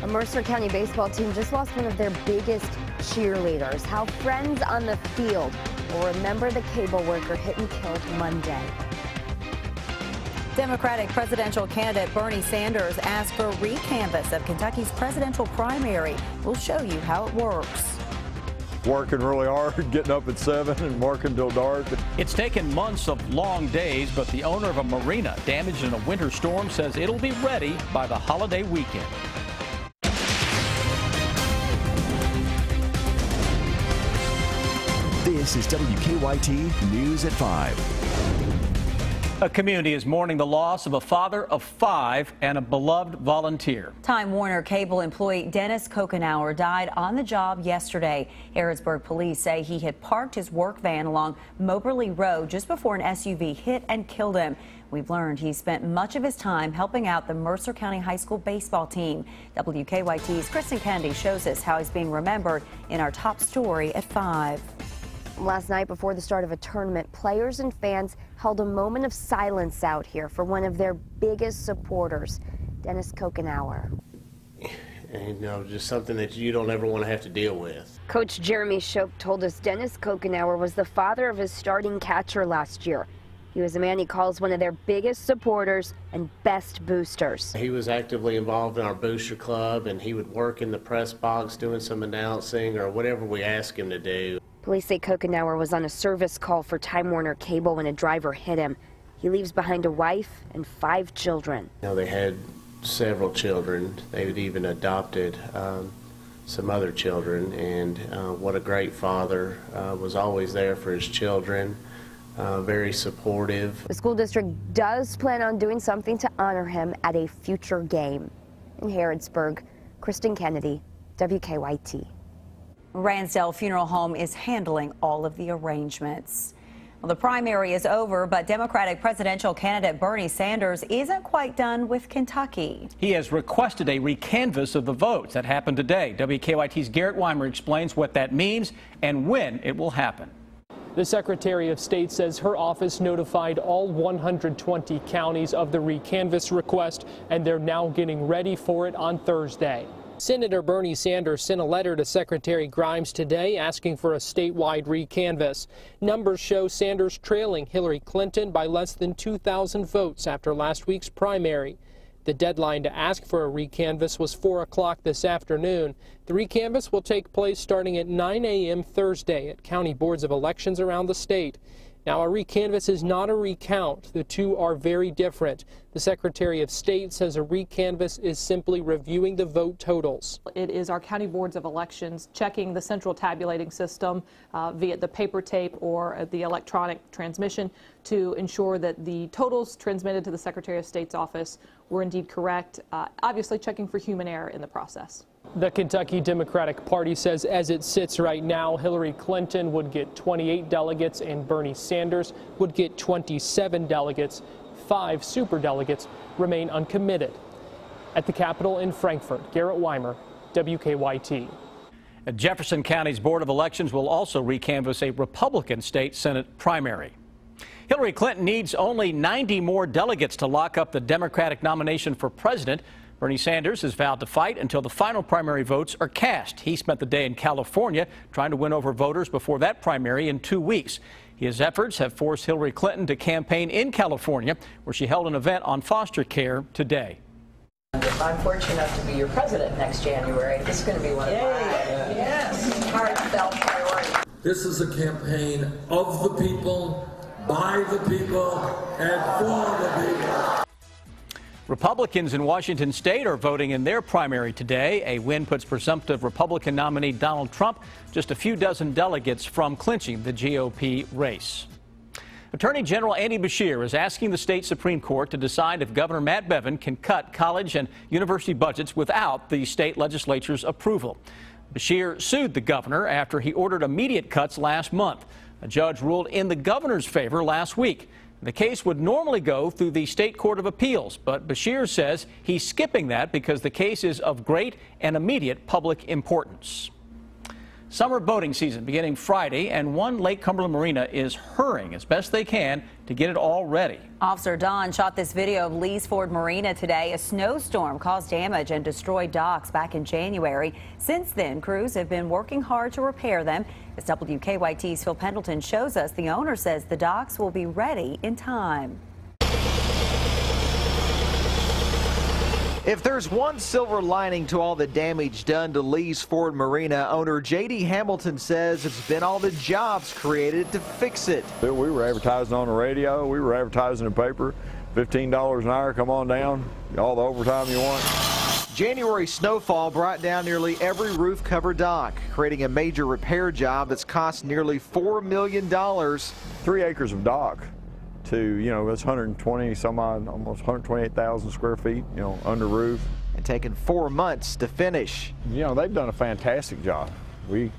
A Mercer County baseball team just lost one of their biggest cheerleaders. How friends on the field will remember the cable worker hit and killed Monday. Democratic presidential candidate Bernie Sanders asked for a recanvass of Kentucky's presidential primary. We'll show you how it works. Working really hard, getting up at 7 and working till dark. It's taken months of long days, but the owner of a marina damaged in a winter storm says it'll be ready by the holiday weekend. This is WKYT News at 5. A community is mourning the loss of a father of 5 and a beloved volunteer. Time Warner Cable employee Dennis Kokenauer died on the job yesterday. Harrodsburg police say he had parked his work van along Moberly Road just before an SUV hit and killed him. We've learned he spent much of his time helping out the Mercer County High School baseball team. WKYT's Kristen Kennedy shows us how he's being remembered in our top story at 5. Last night, before the start of a tournament, players and fans held a moment of silence out here for one of their biggest supporters, Dennis Kokenauer. And, just something that you don't ever want to have to deal with. Coach Jeremy Shope told us Dennis Kokenauer was the father of his starting catcher last year. He was a man he calls one of their biggest supporters and best boosters. He was actively involved in our booster club, and he would work in the press box doing some announcing or whatever we asked him to do. Police say Kokenauer was on a service call for Time Warner Cable when a driver hit him. He leaves behind a wife and 5 children. They had several children. They had even adopted some other children, and what a great father. Was always there for his children, very supportive. The school district does plan on doing something to honor him at a future game. In Harrodsburg, Kristen Kennedy, WKYT. Ransdell Funeral Home is handling all of the arrangements. Well, the primary is over, but Democratic presidential candidate Bernie Sanders isn't quite done with Kentucky. He has requested a recanvass of the votes. That happened today. WKYT's Garrett Weimer explains what that means and when it will happen. The Secretary of State says her office notified all 120 counties of the recanvass request, and they're now getting ready for it on Thursday. Senator Bernie Sanders sent a letter to Secretary Grimes today asking for a statewide recanvass. Numbers show Sanders trailing Hillary Clinton by less than 2,000 votes after last week's primary. The deadline to ask for a recanvass was 4 o'clock this afternoon. The recanvass will take place starting at 9 a.m. Thursday at county boards of elections around the state. Now, a recanvass is not a recount. The two are very different. The Secretary of State says a recanvass is simply reviewing the vote totals. It is our county boards of elections checking the central tabulating system via the paper tape or the electronic transmission to ensure that the totals transmitted to the Secretary of State's office were indeed correct, obviously checking for human error in the process. The Kentucky Democratic Party says as it sits right now, Hillary Clinton would get 28 delegates and Bernie Sanders would get 27 delegates. 5 superdelegates remain uncommitted. At the Capitol in Frankfort, Garrett Weimer, WKYT. Jefferson County's Board of Elections will also recanvass a Republican state Senate primary. Hillary Clinton needs only 90 more delegates to lock up the Democratic nomination for president. Bernie Sanders has vowed to fight until the final primary votes are cast. He spent the day in California trying to win over voters before that primary in 2 weeks. His efforts have forced Hillary Clinton to campaign in California, where she held an event on foster care today. If I'm fortunate enough to be your president next January, this is going to be one of my heartfelt priorities. This is a campaign of the people, by the people, and for the people. Republicans in Washington state are voting in their primary today. A win puts presumptive Republican nominee Donald Trump just a few dozen delegates from clinching the GOP race. Attorney General Andy Beshear is asking the state Supreme Court to decide if Governor Matt Bevin can cut college and university budgets without the state legislature's approval. Beshear sued the governor after he ordered immediate cuts last month. A judge ruled in the governor's favor last week. The case would normally go through the State Court of Appeals, but Beshear says he's skipping that because the case is of great and immediate public importance. Summer boating season beginning Friday, and one Lake Cumberland Marina is hurrying as best they can to get it all ready. Officer Don shot this video of Lee's Ford Marina today. A snowstorm caused damage and destroyed docks back in January. Since then, crews have been working hard to repair them. As WKYT's Phil Pendleton shows us, the owner says the docks will be ready in time. If there's one silver lining to all the damage done to Lee's Ford Marina, owner J.D. Hamilton says it's been all the jobs created to fix it. We were advertising on the radio, we were advertising in the paper, $15 an hour, come on down, all the overtime you want. January snowfall brought down nearly every roof-covered dock, creating a major repair job that's cost nearly $4 million. 3 acres of dock. It's 120 some odd, almost 128,000 square feet, under roof. And taken 4 months to finish. They've done a fantastic job. To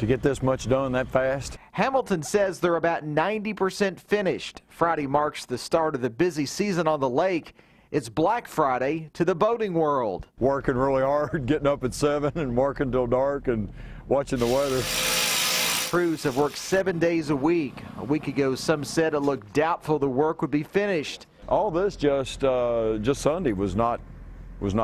get this much done that fast. Hamilton says they're about 90% finished. Friday marks the start of the busy season on the lake. It's Black Friday to the boating world. Working really hard, getting up at 7 and working till dark and watching the weather. Crews have worked 7 days a week. A week ago, some said it looked doubtful the work would be finished. All this just Sunday was not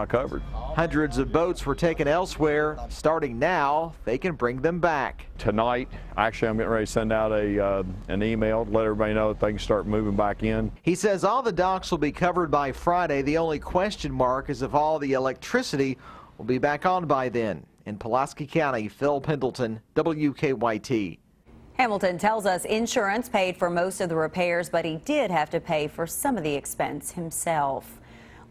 covered. Hundreds of boats were taken elsewhere. Starting now, they can bring them back. Tonight, actually, I'm getting ready to send out an email to let everybody know that they can start moving back in. He says all the docks will be covered by Friday. The only question mark is if all the electricity will be back on by then. In Pulaski County, Phil Pendleton, WKYT. Hamilton tells us insurance paid for most of the repairs, but he did have to pay for some of the expense himself.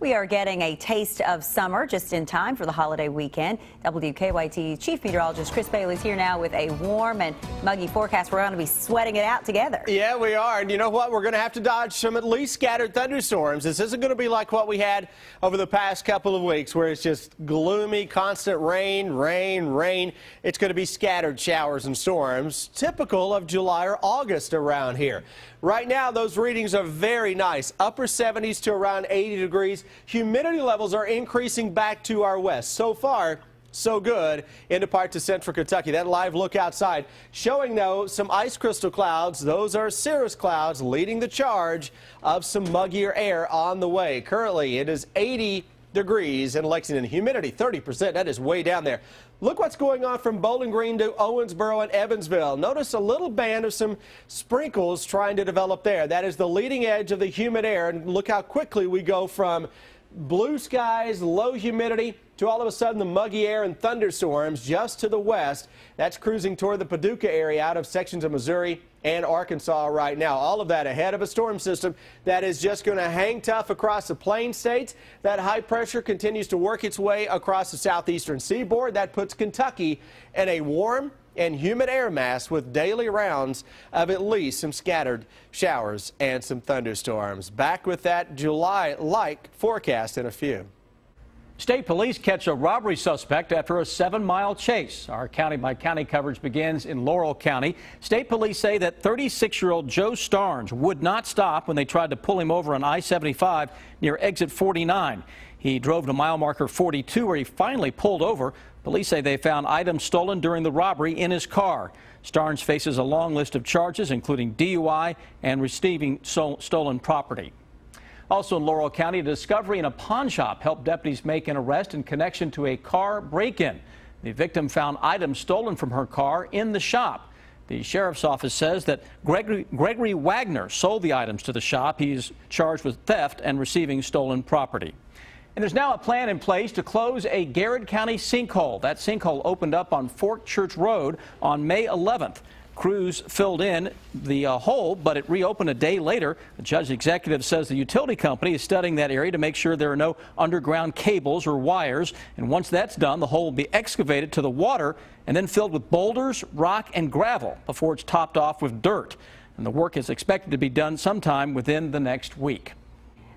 We are getting a taste of summer just in time for the holiday weekend. WKYT Chief Meteorologist Chris Bailey's here now with a warm and muggy forecast. We're going to be sweating it out together. Yeah, we are. And you know what? We're going to have to dodge some at least scattered thunderstorms. This isn't going to be like what we had over the past couple of weeks where it's just gloomy, constant rain, rain, rain. It's going to be scattered showers and storms, typical of July or August around here. Right now, those readings are very nice, upper 70s to around 80 degrees. Humidity levels are increasing back to our west. So far, so good into parts of central Kentucky. That live look outside showing, though, some ice crystal clouds. Those are cirrus clouds leading the charge of some muggier air on the way. Currently, it is 80 degrees in Lexington. Humidity 30%. That is way down there. Look what's going on from Bowling Green to Owensboro and Evansville. Notice a little band of some sprinkles trying to develop there. That is the leading edge of the humid air. And look how quickly we go from blue skies, low humidity, to all of a sudden the muggy air and thunderstorms just to the west. That's cruising toward the Paducah area out of sections of Missouri and Arkansas right now. All of that ahead of a storm system that is just going to hang tough across the plain states. That high pressure continues to work its way across the southeastern seaboard. That puts Kentucky in a warm and humid air mass with daily rounds of at least some scattered showers and some thunderstorms. Back with that July-like forecast in a few. State police catch a robbery suspect after a 7-mile chase. Our county-by-county coverage begins in Laurel County. State police say that 36-year-old Joe Starnes would not stop when they tried to pull him over on I-75 near exit 49. He drove to mile marker 42 where he finally pulled over. Police say they found items stolen during the robbery in his car. Starnes faces a long list of charges, including DUI and receiving stolen property. Also in Laurel County, a discovery in a pawn shop helped deputies make an arrest in connection to a car break-in. The victim found items stolen from her car in the shop. The sheriff's office says that Gregory Wagner sold the items to the shop. He's charged with theft and receiving stolen property. And there's now a plan in place to close a Garrett County sinkhole. That sinkhole opened up on Fort Church Road on May 11th. Crews filled in the hole, but it reopened a day later. The judge executive says the utility company is studying that area to make sure there are no underground cables or wires. And once that's done, the hole will be excavated to the water and then filled with boulders, rock, and gravel before it's topped off with dirt. And the work is expected to be done sometime within the next week.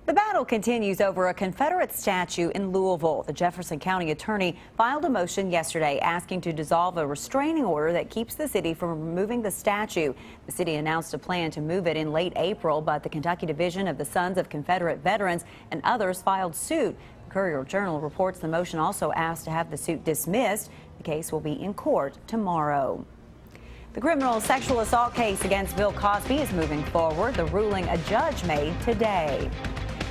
The battle continues over a Confederate statue in Louisville. The Jefferson County attorney filed a motion yesterday asking to dissolve a restraining order that keeps the city from removing the statue. The city announced a plan to move it in late April, but the Kentucky Division of the Sons of Confederate Veterans and others filed suit. The Courier-Journal reports the motion also asked to have the suit dismissed. The case will be in court tomorrow. The criminal sexual assault case against Bill Cosby is moving forward. The ruling a judge made today.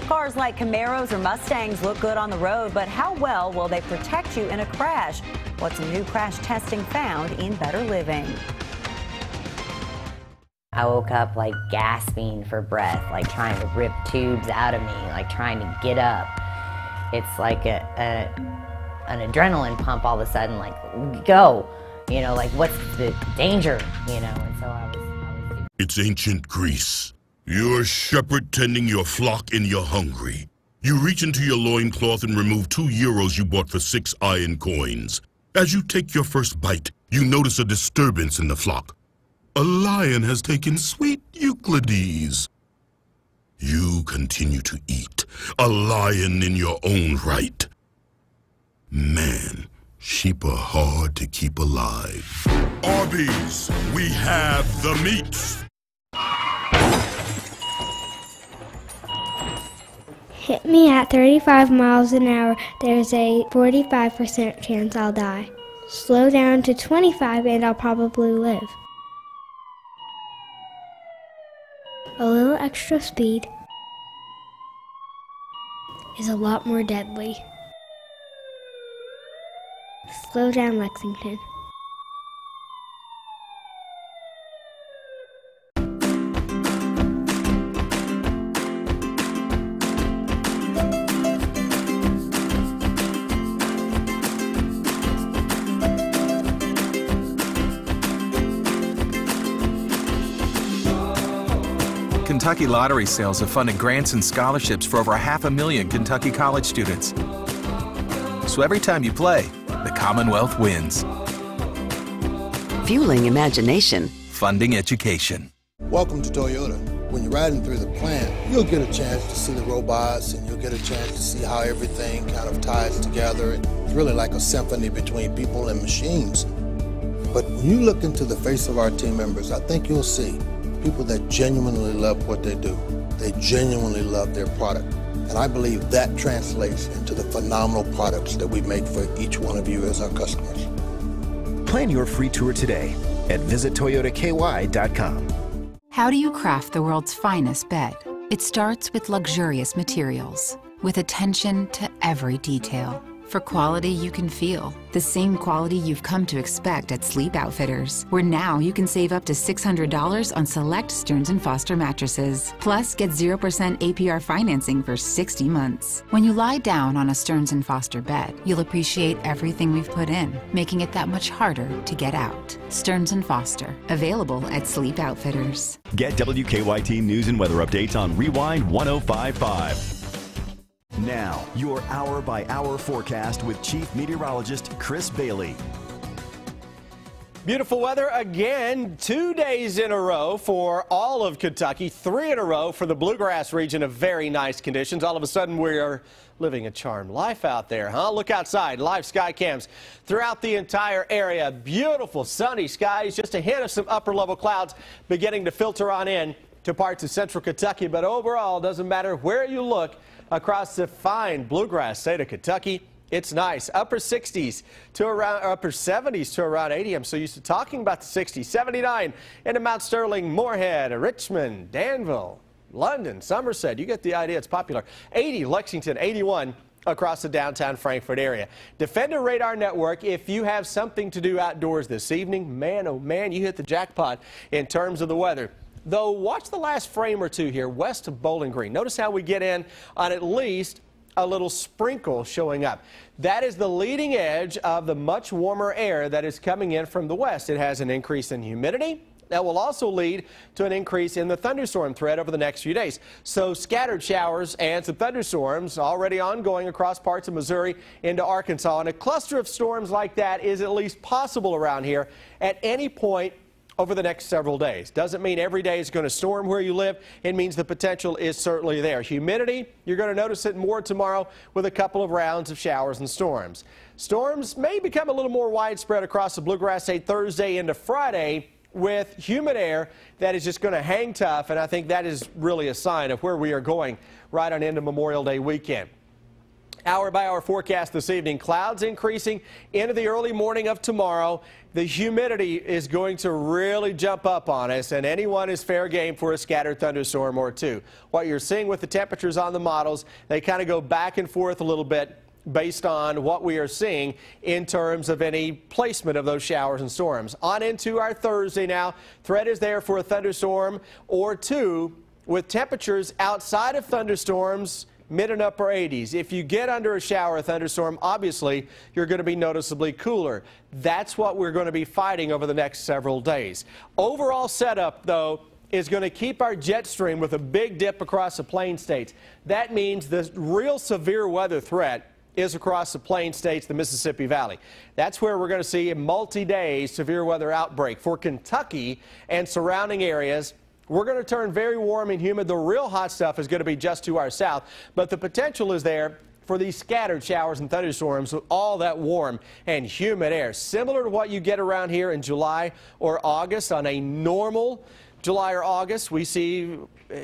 Cars like Camaros or Mustangs look good on the road, but how well will they protect you in a crash? What's new crash testing found in Better Living? I woke up like gasping for breath, like trying to rip tubes out of me, like trying to get up. It's like an adrenaline pump all of a sudden, like go, you know, like what's the danger, you know, and so I was. It's ancient Greece. You're a shepherd tending your flock and you're hungry. You reach into your loincloth and remove 2 euros you bought for 6 iron coins. As you take your first bite, you notice a disturbance in the flock. A lion has taken sweet Euclides. You continue to eat, a lion in your own right. Man, sheep are hard to keep alive. Arby's, we have the meats. Hit me at 35 miles an hour, there's a 45% chance I'll die. Slow down to 25 and I'll probably live. A little extra speed is a lot more deadly. Slow down, Lexington. Kentucky lottery sales have funded grants and scholarships for over 500,000 Kentucky college students. So every time you play, the Commonwealth wins. Fueling imagination. Funding education. Welcome to Toyota. When you're riding through the plant, you'll get a chance to see the robots and you'll get a chance to see how everything kind of ties together. It's really like a symphony between people and machines. But when you look into the face of our team members, I think you'll see people that genuinely love what they do. They genuinely love their product. And I believe that translates into the phenomenal products that we make for each one of you as our customers. Plan your free tour today at visittoyotaky.com. How do you craft the world's finest bed? It starts with luxurious materials, with attention to every detail. For quality you can feel, the same quality you've come to expect at Sleep Outfitters, where now you can save up to $600 on select Stearns & Foster mattresses. Plus, get 0% APR financing for 60 months. When you lie down on a Stearns & Foster bed, you'll appreciate everything we've put in, making it that much harder to get out. Stearns & Foster, available at Sleep Outfitters. Get WKYT news and weather updates on Rewind 105.5. Now, your hour-by-hour forecast with Chief Meteorologist Chris Bailey. Beautiful weather again, 2 days in a row for all of Kentucky, 3 in a row for the Bluegrass region of very nice conditions. All of a sudden, we are living a charmed life out there, huh? Look outside, live sky cams throughout the entire area. Beautiful sunny skies, just a hint of some upper-level clouds beginning to filter on in to parts of central Kentucky. But overall, doesn't matter where you look, across the fine bluegrass state of Kentucky, it's nice. Upper 60s to around, upper 70s to around 80. I'm so used to talking about the 60s. 79 into Mount Sterling, Moorhead, Richmond, Danville, London, Somerset. You get the idea. It's popular. 80 Lexington, 81 across the downtown Frankfort area. Defender Radar Network, if you have something to do outdoors this evening, man, oh man, you hit the jackpot in terms of the weather. Though, watch the last frame or two here west of Bowling Green. Notice how we get in on at least a little sprinkle showing up. That is the leading edge of the much warmer air that is coming in from the west. It has an increase in humidity. That will also lead to an increase in the thunderstorm threat over the next few days. So scattered showers and some thunderstorms already ongoing across parts of Missouri into Arkansas. And a cluster of storms like that is at least possible around here at any point over the next several days. Doesn't mean every day is going to storm where you live. It means the potential is certainly there. Humidity, you're going to notice it more tomorrow with a couple of rounds of showers and storms. Storms may become a little more widespread across the Bluegrass State Thursday into Friday with humid air that is just going to hang tough, and I think that is really a sign of where we are going right on into Memorial Day weekend. Hour-by-hour forecast this evening. Clouds increasing into the early morning of tomorrow. The humidity is going to really jump up on us, and anyone is fair game for a scattered thunderstorm or two. What you're seeing with the temperatures on the models, they kind of go back and forth a little bit based on what we are seeing in terms of any placement of those showers and storms. On into our Thursday now. Threat is there for a thunderstorm or two with temperatures outside of thunderstorms mid and upper 80s. If you get under a shower or thunderstorm, obviously you're going to be noticeably cooler. That's what we're going to be fighting over the next several days. Overall setup, though, is going to keep our jet stream with a big dip across the plain states. That means the real severe weather threat is across the plain states, the Mississippi Valley. That's where we're going to see a multi-day severe weather outbreak. For Kentucky and surrounding areas, we're going to turn very warm and humid. The real hot stuff is going to be just to our south, but the potential is there for these scattered showers and thunderstorms with all that warm and humid air, similar to what you get around here in July or August. On a normal July or August, we see,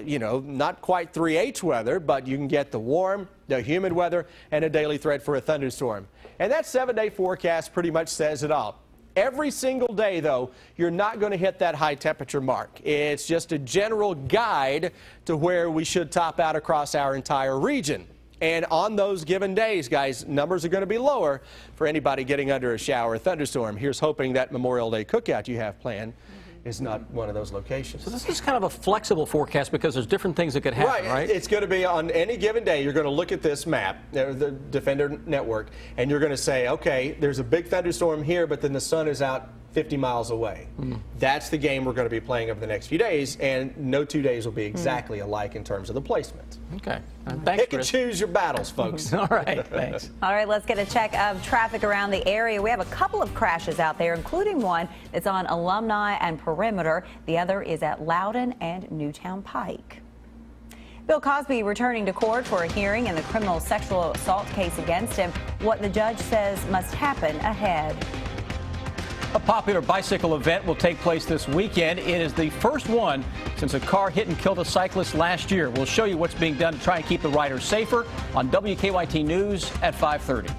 you know, not quite 3H weather, but you can get the warm, the humid weather, and a daily threat for a thunderstorm. And that 7-day forecast pretty much says it all. Every single day, though, you're not going to hit that high temperature mark. It's just a general guide to where we should top out across our entire region. And on those given days, guys, numbers are going to be lower for anybody getting under a shower or thunderstorm. Here's hoping that Memorial Day cookout you have planned is not one of those locations. So this is kind of a flexible forecast because there's different things that could happen, right? It's going to be on any given day. You're going to look at this map, the Defender network, and you're going to say, okay, there's a big thunderstorm here, but then the sun is out 50 miles away. That's the game we're going to be playing over the next few days, and no 2 days will be exactly alike in terms of the placement. Okay. Thanks, Pick and choose your battles, folks. All right, thanks. All right, let's get a check of traffic around the area. We have a couple of crashes out there, including one that's on Alumni and Perimeter. The other is at Loudon and Newtown Pike. Bill Cosby returning to court for a hearing in the criminal sexual assault case against him. What the judge says must happen ahead. A popular bicycle event will take place this weekend. It is the first one since a car hit and killed a cyclist last year. We'll show you what's being done to try and keep the riders safer on WKYT News at 5:30.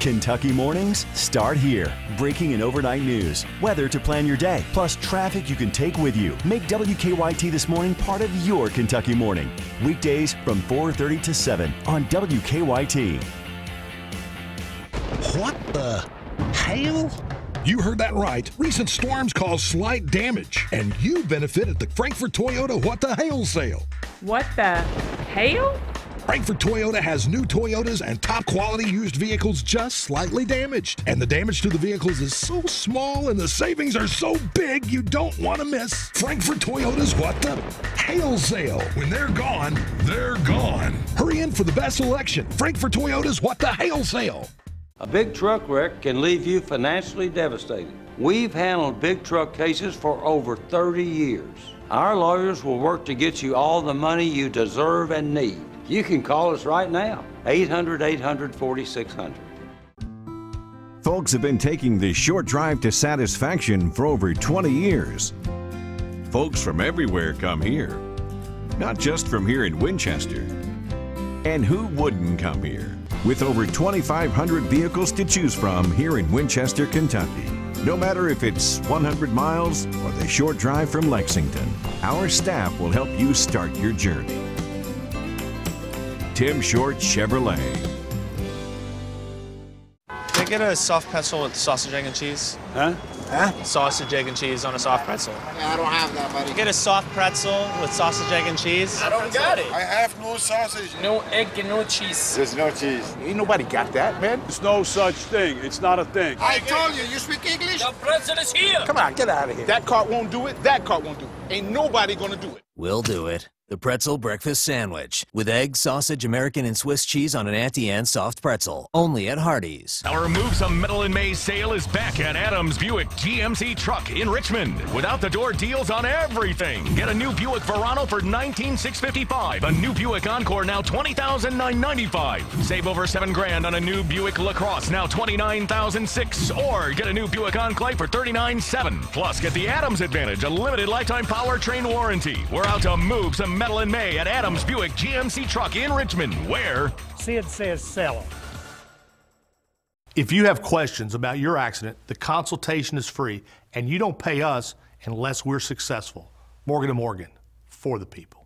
Kentucky mornings start here. Breaking and overnight news, weather to plan your day, plus traffic you can take with you. Make WKYT This Morning part of your Kentucky morning. Weekdays from 4:30 to 7 on WKYT. What the hell? You heard that right. Recent storms caused slight damage, and you benefit at the Frankfort Toyota What the Hail sale. What the hail? Frankfort Toyota has new Toyotas and top quality used vehicles just slightly damaged. And the damage to the vehicles is so small and the savings are so big you don't want to miss Frankfort Toyota's What the Hail sale. When they're gone, they're gone. Hurry in for the best selection. Frankfort Toyota's What the Hail sale. A big truck wreck can leave you financially devastated. We've handled big truck cases for over 30 years. Our lawyers will work to get you all the money you deserve and need. You can call us right now, 800-800-4600. Folks have been taking the short drive to satisfaction for over 20 years. Folks from everywhere come here, not just from here in Winchester. And who wouldn't come here? With over 2,500 vehicles to choose from here in Winchester, Kentucky. No matter if it's 100 miles or the short drive from Lexington, our staff will help you start your journey. Tim Short Chevrolet. Can I get a soft pretzel with sausage, egg, and cheese? Huh? Sausage, egg, and cheese on a soft pretzel. Yeah, I don't have that, buddy. Get a soft pretzel with sausage, egg, and cheese. I don't got it. I have no sausage. No egg and no cheese. There's no cheese. Ain't nobody got that, man. There's no such thing. It's not a thing. I told you, you speak English? The pretzel is here. Come on, get out of here. That cart won't do it. That cart won't do it. Ain't nobody gonna do it. We'll do it. The pretzel breakfast sandwich with egg, sausage, American, and Swiss cheese on an Auntie Anne's soft pretzel. Only at Hardee's. Our Move Some Metal in May sale is back at Adams Buick GMC Truck in Richmond. With out-the-door deals on everything. Get a new Buick Verano for $19,655. A new Buick Encore now $20,995. Save over $7,000 on a new Buick LaCrosse now $29,600. Or get a new Buick Enclave for $39,700. Plus get the Adams Advantage, a limited lifetime powertrain warranty. We're out to move some metal in May at Adams Buick GMC Truck in Richmond, where Sid says sell them. If you have questions about your accident, the consultation is free, and you don't pay us unless we're successful. Morgan & Morgan, for the people.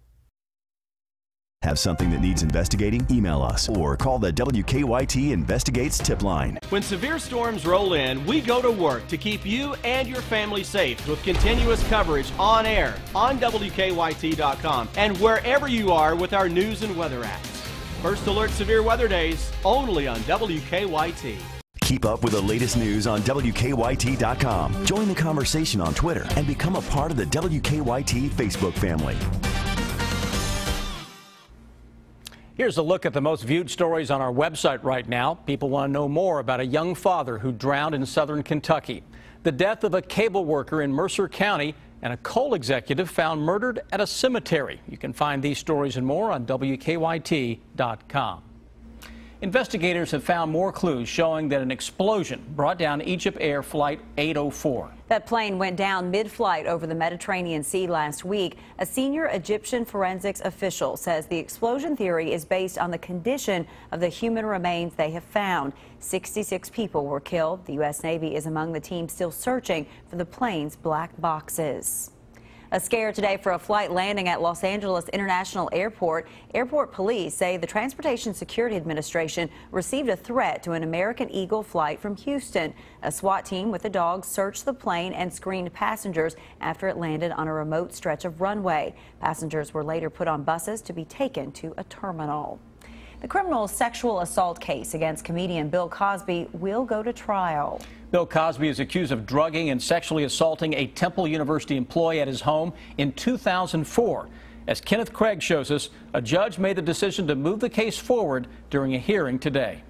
Have something that needs investigating? Email us or call the WKYT Investigates tip line. When severe storms roll in, we go to work to keep you and your family safe with continuous coverage on air, on WKYT.com, and wherever you are with our news and weather apps. First Alert Severe Weather Days, only on WKYT. Keep up with the latest news on WKYT.com. Join the conversation on Twitter and become a part of the WKYT Facebook family. Here's a look at the most viewed stories on our website right now. People want to know more about a young father who drowned in southern Kentucky, the death of a cable worker in Mercer County, and a coal executive found murdered at a cemetery. You can find these stories and more on WKYT.com. Investigators have found more clues showing that an explosion brought down Egypt Air Flight 804. That plane went down mid-flight over the Mediterranean Sea last week. A senior Egyptian forensics official says the explosion theory is based on the condition of the human remains they have found. 66 people were killed. The U.S. Navy is among the team still searching for the plane's black boxes. A scare today for a flight landing at Los Angeles International Airport. Airport police say the Transportation Security Administration received a threat to an American Eagle flight from Houston. A SWAT team with a dog searched the plane and screened passengers after it landed on a remote stretch of runway. Passengers were later put on buses to be taken to a terminal. The criminal sexual assault case against comedian Bill Cosby will go to trial. Bill Cosby is accused of drugging and sexually assaulting a Temple University employee at his home in 2004. As Kenneth Craig shows us, a judge made the decision to move the case forward during a hearing today.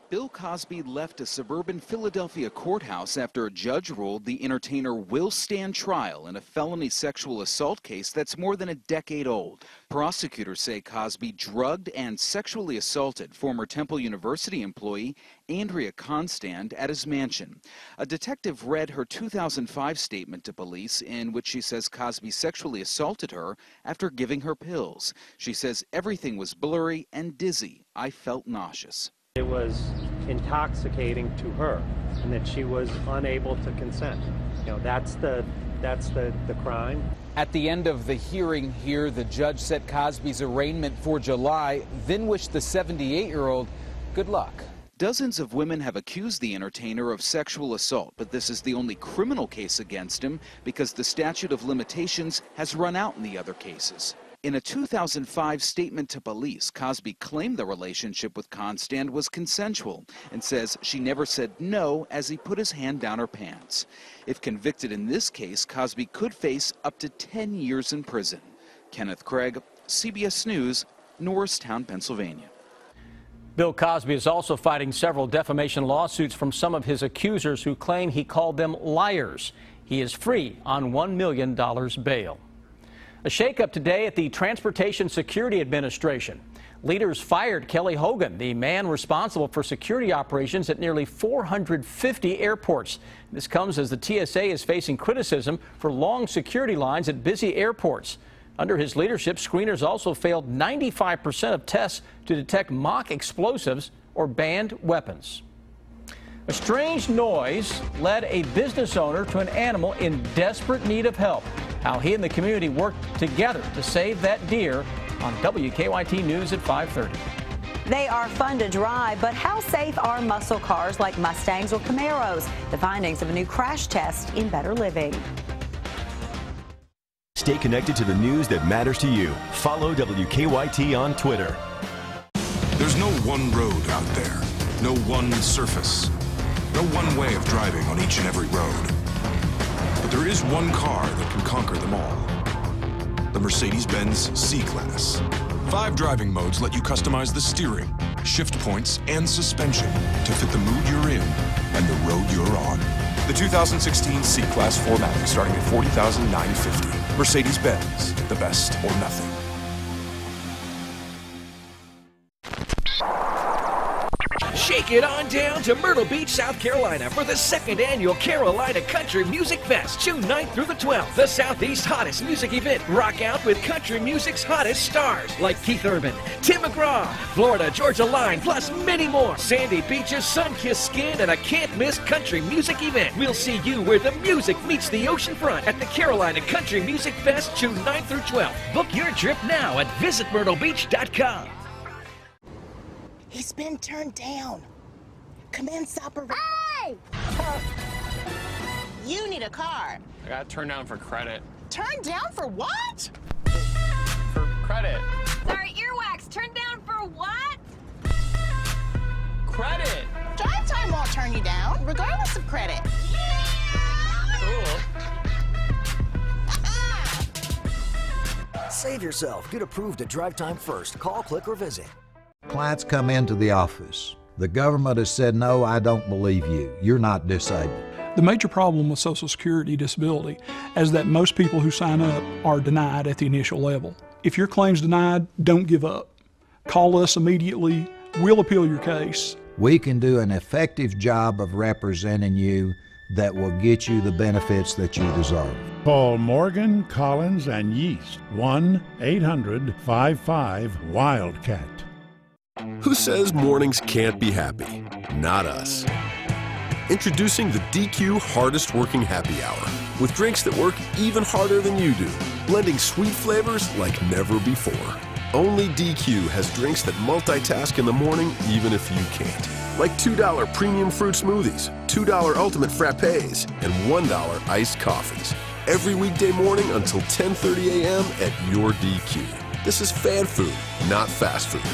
Bill Cosby left a suburban Philadelphia courthouse after a judge ruled the entertainer will stand trial in a felony sexual assault case that's more than a decade old. Prosecutors say Cosby drugged and sexually assaulted former Temple University employee Andrea Constand at his mansion. A detective read her 2005 statement to police in which she says Cosby sexually assaulted her after giving her pills. She says everything was blurry and dizzy. I felt nauseous. It was intoxicating to her, and that she was unable to consent. You know, that's the crime. At the end of the hearing here, the judge set Cosby's arraignment for July, then wished the 78-year-old good luck. Dozens of women have accused the entertainer of sexual assault, but this is the only criminal case against him because the statute of limitations has run out in the other cases. In a 2005 statement to police, Cosby claimed the relationship with Constand was consensual and says she never said no as he put his hand down her pants. If convicted in this case, Cosby could face up to 10 years in prison. Kenneth Craig, CBS News, Norristown, Pennsylvania. Bill Cosby is also fighting several defamation lawsuits from some of his accusers who claim he called them liars. He is free on $1 million bail. A shakeup today at the Transportation Security Administration. Leaders fired Kelly Hogan, the man responsible for security operations at nearly 450 airports. This comes as the TSA is facing criticism for long security lines at busy airports. Under his leadership, screeners also failed 95% of tests to detect mock explosives or banned weapons. A strange noise led a business owner to an animal in desperate need of help. How he and the community worked together to save that deer on WKYT News at 5:30. They are fun to drive, but how safe are muscle cars like Mustangs or Camaros? The findings of a new crash test in Better Living. Stay connected to the news that matters to you. Follow WKYT on Twitter. There's no one road out there, no one surface, no one way of driving on each and every road. But there is one car that can conquer them all. The the Mercedes-Benz C-Class. 5 driving modes let you customize the steering, shift points, and suspension to fit the mood you're in and the road you're on. The 2016 C-Class 4MATIC starting at $40,950. Mercedes-Benz, the best or nothing. Shake it on down to Myrtle Beach, South Carolina for the 2nd annual Carolina Country Music Fest, June 9th through the 12th. The Southeast's hottest music event. Rock out with country music's hottest stars like Keith Urban, Tim McGraw, Florida Georgia Line, plus many more. Sandy beaches, sun-kissed skin, and a can't-miss country music event. We'll see you where the music meets the ocean front at the Carolina Country Music Fest, June 9th through 12th. Book your trip now at visitmyrtlebeach.com. He's been turned down. Commence operation. Hey! You need a car. I got turned down for credit. Turned down for what? For credit. Sorry, earwax. Turned down for what? Credit. Drive time won't turn you down, regardless of credit. Cool. Save yourself. Get approved at Drive Time First. Call, click, or visit. Clients come into the office. The government has said, no, I don't believe you. You're not disabled. The major problem with Social Security disability is that most people who sign up are denied at the initial level. If your claim's denied, don't give up. Call us immediately. We'll appeal your case. We can do an effective job of representing you that will get you the benefits that you deserve. Call Morgan, Collins, and Yeast, 1-800-55-WILDCAT. Who says mornings can't be happy? Not us. Introducing the DQ Hardest Working Happy Hour, with drinks that work even harder than you do, blending sweet flavors like never before. Only DQ has drinks that multitask in the morning even if you can't. Like $2 premium fruit smoothies, $2 ultimate frappes, and $1 iced coffees. Every weekday morning until 10:30 a.m. at your DQ. This is fan food, not fast food.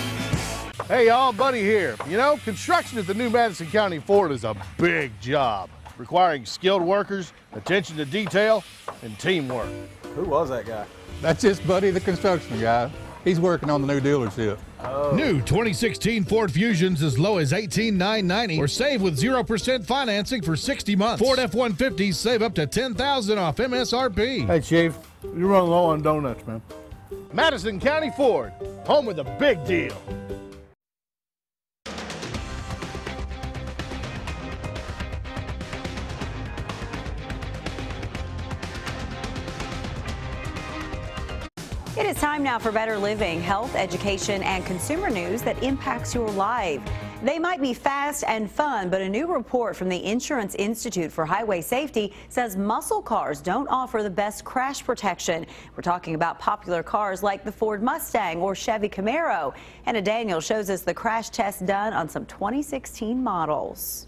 Hey y'all, Buddy here. You know, construction at the new Madison County Ford is a big job, requiring skilled workers, attention to detail, and teamwork. Who was that guy? That's just Buddy, the construction guy. He's working on the new dealership. Oh. New 2016 Ford Fusions as low as $18,990 or save with 0% financing for 60 months. Ford F-150s save up to $10,000 off MSRP. Hey Chief, you're running low on donuts, man. Madison County Ford, home with a big deal. It is time now for Better Living, health, education, and consumer news that impacts your life. They might be fast and fun, but a new report from the Insurance Institute for Highway Safety says muscle cars don't offer the best crash protection. We're talking about popular cars like the Ford Mustang or Chevy Camaro. Anna Daniel shows us the crash test done on some 2016 models.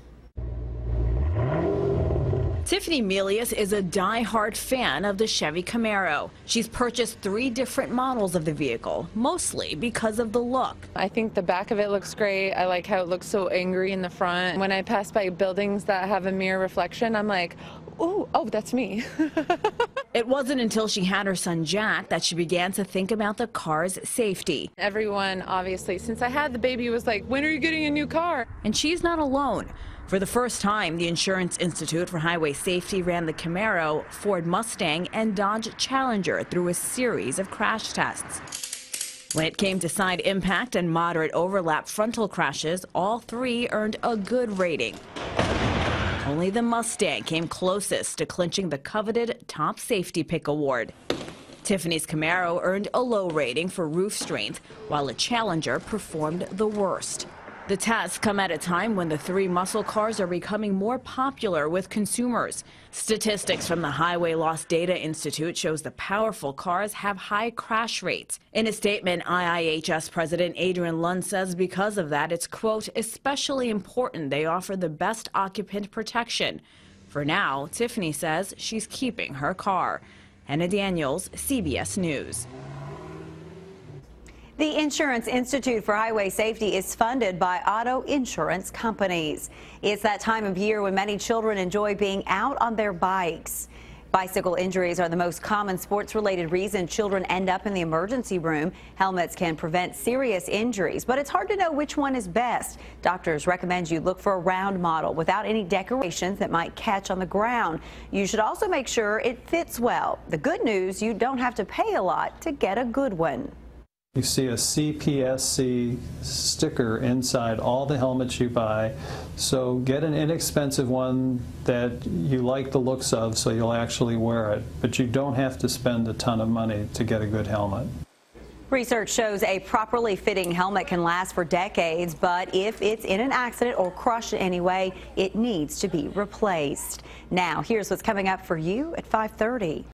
Tiffany Milius is a die-hard fan of the Chevy Camaro. She's purchased 3 different models of the vehicle, mostly because of the look. I think the back of it looks great. I like how it looks so angry in the front. When I pass by buildings that have a mirror reflection, I'm like, ooh, oh, that's me. It wasn't until she had her son Jack that she began to think about the car's safety. Everyone, obviously, since I had the baby, was like, when are you getting a new car? And she's not alone. For the first time, the Insurance Institute for Highway Safety ran the Camaro, Ford Mustang, and Dodge Challenger through a series of crash tests. When it came to side impact and moderate overlap frontal crashes, all 3 earned a good rating. Only the Mustang came closest to clinching the coveted Top Safety Pick award. Tiffany's Camaro earned a low rating for roof strength, while a Challenger performed the worst. The tests come at a time when the 3 muscle cars are becoming more popular with consumers. Statistics from the Highway Loss Data Institute shows the powerful cars have high crash rates. In a statement, IIHS President Adrian Lund says because of that, it's, quote, especially important they offer the best occupant protection. For now, Tiffany says she's keeping her car. Anna Daniels, CBS News. The Insurance Institute for Highway Safety is funded by auto insurance companies. It's that time of year when many children enjoy being out on their bikes. Bicycle injuries are the most common sports-related reason children end up in the emergency room. Helmets can prevent serious injuries, but it's hard to know which one is best. Doctors recommend you look for a round model without any decorations that might catch on the ground. You should also make sure it fits well. The good news, you don't have to pay a lot to get a good one. You see a CPSC sticker inside all the helmets you buy, so get an inexpensive one that you like the looks of so you'll actually wear it, but you don't have to spend a ton of money to get a good helmet. Research shows a properly fitting helmet can last for decades, but if it's in an accident or crushed in any way, it needs to be replaced. Now, here's what's coming up for you at 5:30.